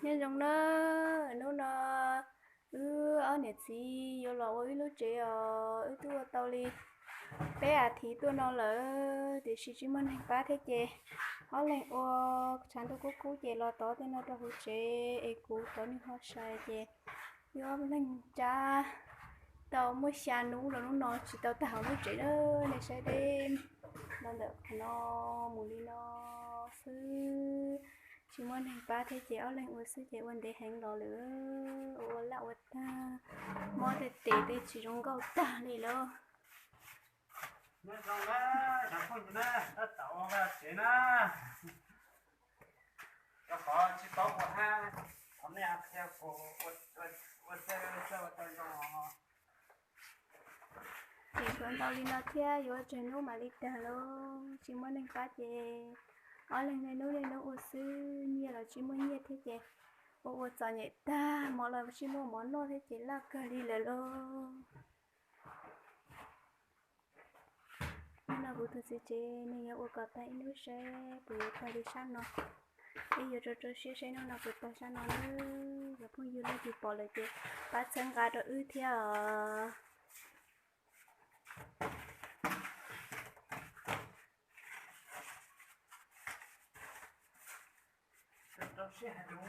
nhân trong nó ở nè gì vô lò ấy lúc trẻ tôi tao đi bé thì tôi nó là để chỉ mình hành ba thế chế họ lên chẳng tôi có cú chế lo to thì nó cho hỗ trợ cú to như họ sai chế vô lên cha tao mới xa nú rồi nó chỉ tao tao nó chế đó này sai đêm nó được nó mù đi nó sư chỉ muốn hành ba thế chế ở lên ủa sư chế vấn đề hành lo nữa ủa lão ta mỗi thế tệ thì chỉ trong câu ta này lo nó xong đó chẳng có gì nữa nó tạo ra chuyện đó cho khó chỉ có một ha hôm nay ăn theo của xe thì con tao đi nó theo vô trên núi mà đi đà luôn chỉ muốn đánh cá chè ở lên này núi nó ô sư nhiều là chỉ muốn nhiều thế chè ô sợ nhẹ ta mọi lần chỉ muốn món nó thế chè là cà đi là luôn nó bữa thứ chè này ô cà tay nó sẽ bữa tay đi sang nó bây giờ cho sẽ nó bữa tay sang nó nữa giờ không yêu nó thì bỏ lại chè bắt chân gà đó theo nó sẽ đúng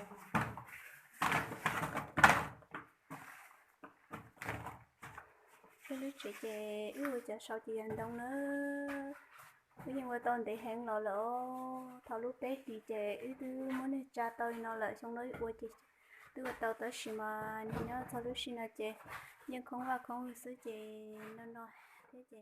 cái lúc chị chè giờ sau chị hành động nữa bây giờ tôi để hẹn nó lỡ thầu lúc tết thì chè thứ muốn cha tôi nó lại xong nói ủa chị từ tao tới xí mà nên nó thầu lúc xí nào chè nhưng không và không sự chè nó thế chè